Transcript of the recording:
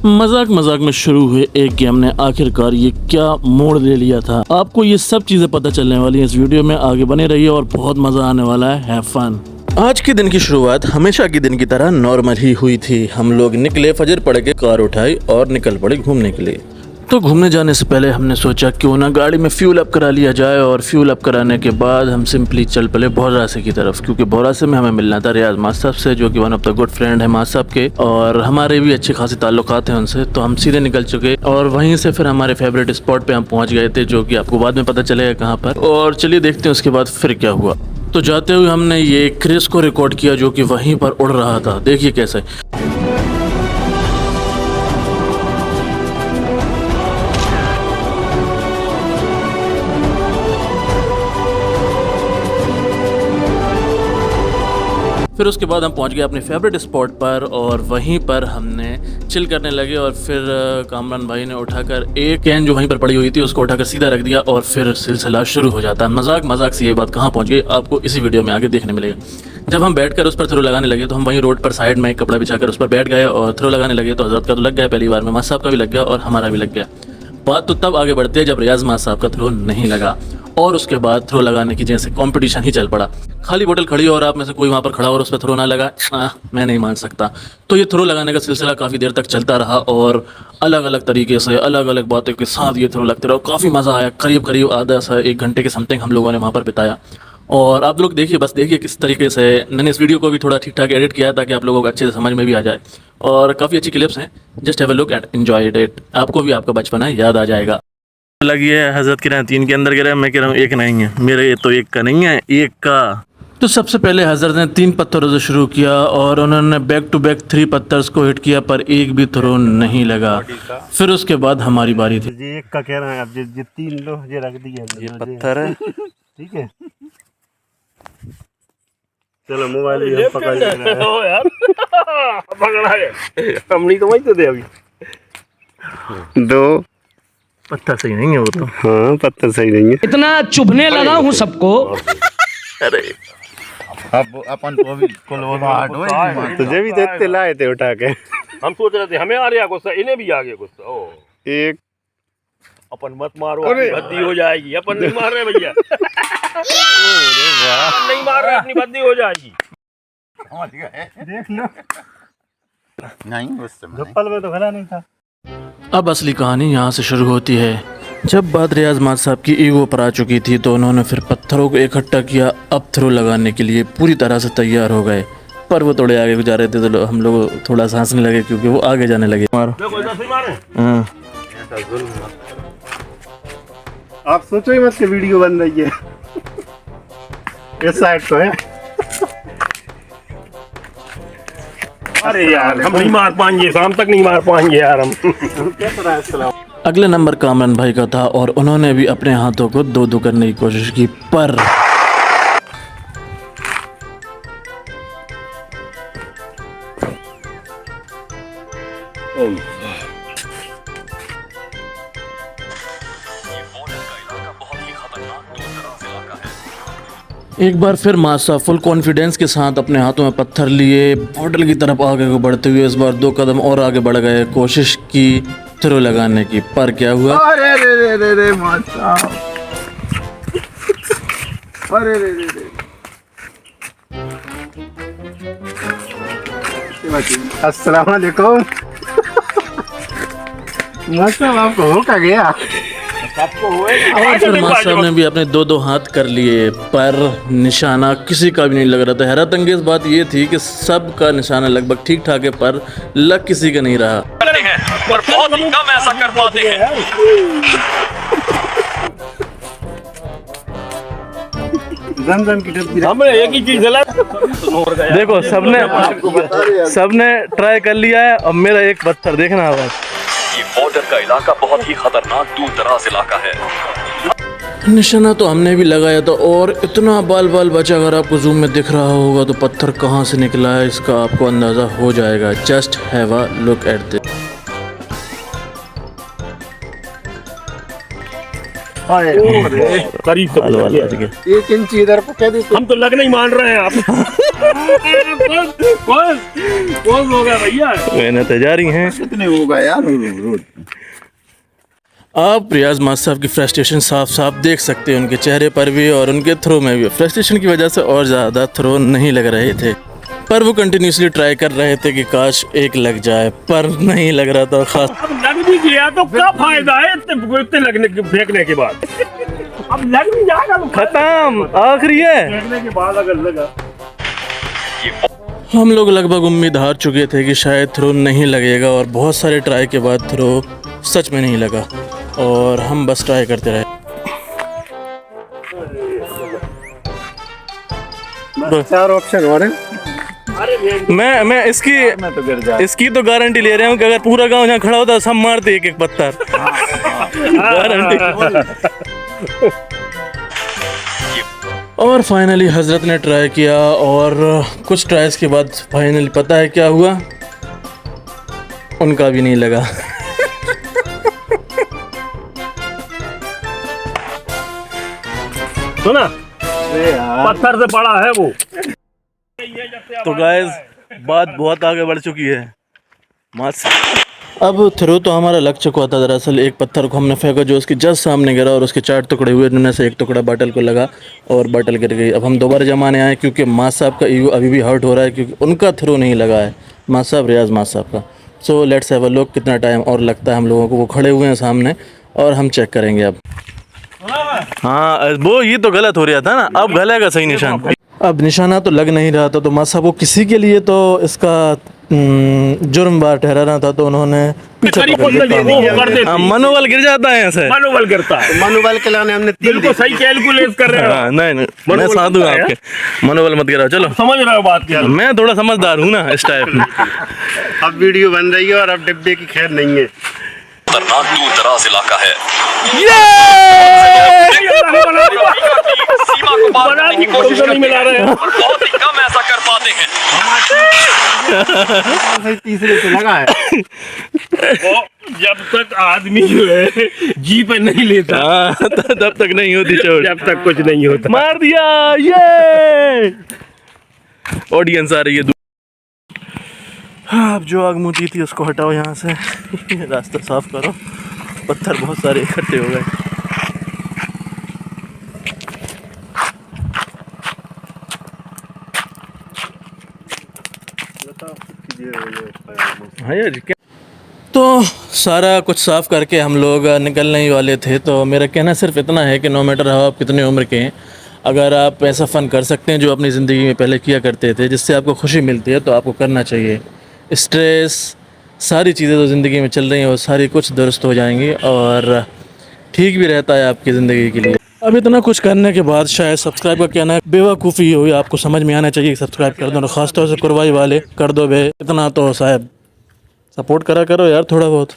मजाक मजाक में शुरू हुए एक गेम ने आखिरकार ये क्या मोड़ ले लिया था। आपको ये सब चीजें पता चलने वाली हैं इस वीडियो में, आगे बने रहिए और बहुत मजा आने वाला है। Have fun. आज के दिन की शुरुआत हमेशा के दिन की तरह नॉर्मल ही हुई थी। हम लोग निकले, फजर पड़ के कार उठाई और निकल पड़े घूमने के लिए। तो घूमने जाने से पहले हमने सोचा क्यों ना गाड़ी में फ्यूल अप करा लिया जाए, और फ्यूल अप कराने के बाद हम सिंपली चल पड़े भौरासे की तरफ, क्योंकि भौरासे में हमें मिलना था रियाज मास साहब से, जो कि one of the good friend है मास साहब के, और हमारे भी अच्छे खासे ताल्लुकात हैं उनसे। तो हम सीधे निकल चुके और वहीं से फिर हमारे फेवरेट स्पॉट पे हम पहुंच गए थे, जो कि आपको बाद में पता चलेगा कहाँ पर। और चलिए देखते हैं उसके बाद फिर क्या हुआ। तो जाते हुए हमने ये क्रिस को रिकॉर्ड किया जो कि वहीं पर उड़ रहा था। देखिए कैसे। फिर उसके बाद हम पहुंच गए अपने फेवरेट स्पॉट पर, और वहीं पर हमने चिल करने लगे। और फिर कामरान भाई ने उठाकर एक कैन जो वहीं पर पड़ी हुई थी उसको उठाकर सीधा रख दिया, और फिर सिलसिला शुरू हो जाता है। मजाक मजाक से ये बात कहाँ पहुंच गई आपको इसी वीडियो में आगे देखने मिलेगा। जब हम बैठकर उस पर थ्रो लगाने लगे तो हम वहीं रोड पर साइड में एक कपड़ा बिछाकर उस पर बैठ गए और थ्रो लगाने लगे। तो हजरत का तो लग गया पहली बार में, मास साहब का भी लग गया और हमारा भी लग गया। बात तो तब आगे बढ़ती है जब रियाज मास साहब का थ्रो नहीं लगा, और उसके बाद थ्रो लगाने की जैसे कंपटीशन ही चल पड़ा। खाली बोतल खड़ी और आप में से कोई वहाँ पर खड़ा और उस पर थ्रो ना लगा, मैं नहीं मान सकता। तो ये थ्रो लगाने का सिलसिला काफ़ी देर तक चलता रहा, और अलग अलग तरीके से अलग अलग बातों के साथ ये थ्रो लगते रहा। काफ़ी मज़ा आया। करीब करीब आधा सा 1 घंटे के समथिंग हम लोगों ने वहाँ पर बिताया। और आप लोग देखिए, बस देखिए किस तरीके से मैंने इस वीडियो को भी थोड़ा ठीक ठाक एडिट किया ताकि आप लोगों को अच्छे से समझ में भी आ जाए। और काफ़ी अच्छी क्लिप्स हैं, just have a look and enjoy it. आपको भी आपका बचपना याद आ जाएगा। लगी है हजरत कह रहे हैं 3 के अंदर गिरा, मैं कह रहा हूँ 1 नहीं है मेरे, ये तो 1 का नहीं है 1 का। तो सबसे पहले हजरत ने 3 पत्थरों से शुरू किया और उन्होंने बैक टू बैक 3 पत्थर्स को हिट किया, पर एक भी थ्रो नहीं लगा। फिर उसके बाद हमारी बारी थी। ये 1 का कह रहे हैं, अब ये 3 लो ये रख दिए, ये पत्थर है। ठीक है, चलो मोबाइल भी हम पकड़ लेना है। ओ यार पकड़ा है, हम नहीं तो वहीं तो दे अभी 2 पत्थर सही नहीं है वो तो। हाँ पत्थर सही नहीं है, इतना चुभने लगा हूँ सबको। अरे अब अपन को भी कुल वो हार्ड हो तुझे भी देते लाए थे उठा के। हम सोच रहे थे हमें आ रहा गुस्सा, इन्हें भी आ गया गुस्सा। ओ 1 अपन मत मारो, अपनी बद्दी हो जाएगी। अपन नहीं मार रहे भैया, नहीं मार रहे, अपनी बद्दी हो जाएगी। देख लो, नहीं उस समय गप्पल में तो भला नहीं था। अब असली कहानी यहाँ से शुरू होती है। जब बात रियाज मास साहब की ईगो पर आ चुकी थी तो उन्होंने फिर पत्थरों को इकट्ठा किया। अब थ्रो लगाने के लिए पूरी तरह से तैयार हो गए, पर वो थोड़े आगे जा रहे थे तो हम लोग थोड़ा सांसने लगे क्योंकि वो आगे जाने लगे। आप सोचो ही मत कि वीडियो बन रही है। इस साइड तो है। अरे यार हम नहीं मार पाएंगे, शाम तक नहीं मार पाएंगे यार हम। अगले नंबर कामरान भाई का था और उन्होंने भी अपने हाथों को 2-2 करने की कोशिश की, पर एक बार फिर मासा फुल कॉन्फिडेंस के साथ अपने हाथों में पत्थर लिए बॉर्डर की तरफ आगे को बढ़ते हुए इस बार 2 कदम और आगे बढ़ गए, कोशिश की थ्रो लगाने की। पर क्या हुआ? अरे रे रे रे माता, अरे रे रे रे। अस्सलाम वालेकुम। मतलब आपको हो क्या गया? और फिर मास साहब ने भी अपने 2-2 हाथ कर लिए, पर निशाना किसी का भी नहीं लग रहा था। हैरत अंगेज बात ये थी कि सब का निशाना लगभग ठीक ठाक है, पर लग किसी का नहीं रहा। पर बहुत ही कम ऐसा कर पाते हैं। जमजम की डब्बी हमने एक ही चीज देखो सबने ट्राई कर लिया है। अब मेरा एक पत्थर देखना है। ये बॉर्डर का इलाका बहुत ही खतरनाक दूर दराज इलाका है। निशाना तो हमने भी लगाया था और इतना बाल बाल बचा। अगर आपको जूम में दिख रहा होगा तो पत्थर कहाँ से निकला है इसका आपको अंदाज़ा हो जाएगा। Just have a look at this. करीब तो पहुंच गया। 1 इंच इधर को कह दी हम तो लगना ही मान रहे हैं आप। कौन होगा भैया? मेहनत जारी हैं। कितने होगा यार रोज। आप रियाज मास्टर साहब की फ्रस्ट्रेशन साफ साफ देख सकते हैं उनके चेहरे पर भी और उनके थ्रो में भी। फ्रस्ट्रेशन की वजह से और ज़्यादा थ्रो नहीं लग रहे थे, पर वो कंटिन्यूसली ट्राई कर रहे थे कि काश एक लग जाए, पर नहीं लग रहा था। खास अब लग भी गया तो क्या फायदा है इतने लगने के फेंकने के बाद? अब लग भी जाएगा तो खत्म, आखिरी है। फेंकने के बाद अगर लगा। हम लोग लगभग उम्मीद हार चुके थे कि शायद थ्रो नहीं लगेगा और बहुत सारे ट्राई के बाद थ्रो सच में नहीं लगा और हम बस ट्राई करते रहे। 4 ऑप्शन हो रहे। मैं इसकी तो गारंटी ले रहा हूँ कि अगर पूरा गांव यहाँ खड़ा होता सब मारते एक पत्थर। गारंटी। और फाइनली हजरत ने ट्राई किया और कुछ ट्राइज के बाद फाइनली पता है क्या हुआ, उनका भी नहीं लगा। सुना, पत्थर से बड़ा है वो। तो गाइस बात बहुत आगे बढ़ चुकी है। अब थ्रो तो हमारा लग चुका था। दरअसल एक पत्थर को हमने फेंका जो उसके जस्ट सामने गिरा और उसके 4 टुकड़े हुए, जिनमें से एक टुकड़ा बाटल को लगा और बाटल गिर गई। अब हम दोबारा जमाने आए क्योंकि माँ साहब का ईगो अभी भी हर्ट हो रहा है क्योंकि उनका थ्रो नहीं लगा है, माँ साहब रियाज माँ साहब का। So let's have a look कितना टाइम और लगता है हम लोगों को। वो खड़े हुए हैं सामने और हम चेक करेंगे अब। हाँ वो ये तो गलत हो रहा था ना, अब गलेगा सही निशान। अब निशाना तो लग नहीं रहा था तो माँ साहब को किसी के लिए तो इसका जुर्म बार ठहराना था, तो उन्होंने पीछे मनोबल गिर जाता है ऐसे। मनोबल गिरता है। मनोबल के लाने हमने 3 बिल्कुल सही कैलकुलेट कर रहे हो। नहीं मैं साधु हूँ आपके, मनोबल मत गिराओ। चलो समझ रहे हो बात क्या? मैं थोड़ा समझदार हूँ ना इस टाइप में। अब वीडियो बन रही है और अब डिब्बे की खैर नहीं है। खतरनाक दूर दराज इलाका है। सीमा को पार करने की कोशिश करते हैं और बहुत ही कम ऐसा कर पाते हैं। सही तीसरे से लगा है। जब तक आदमी जो है जी पे नहीं लेता तब तक नहीं होती चोट, जब तक कुछ नहीं होता। मार दिया। ये ऑडियंस आ रही है। हाँ, अब जो आग मुझी थी उसको हटाओ यहाँ से। रास्ता साफ करो, पत्थर बहुत सारे इकट्ठे हो गए। हाँ यार क्या, तो सारा कुछ साफ करके हम लोग निकलने ही वाले थे। तो मेरा कहना सिर्फ इतना है कि नो मैटर हाउ आप कितने उम्र के हैं, अगर आप ऐसा फ़न कर सकते हैं जो अपनी ज़िंदगी में पहले किया करते थे, जिससे आपको खुशी मिलती है, तो आपको करना चाहिए। स्ट्रेस सारी चीज़ें जो ज़िंदगी में चल रही हैं वो सारी कुछ दुरुस्त हो जाएंगी और ठीक भी रहता है आपकी ज़िंदगी के लिए। अब इतना कुछ करने के बाद शायद सब्सक्राइब का कहना है बेवकूफ़ी हो, आपको समझ में आना चाहिए सब्सक्राइब कर दो, और ख़ासतौर से कुरवाई वाले कर दो बे, इतना तो साहब सपोर्ट करा करो यार थोड़ा बहुत।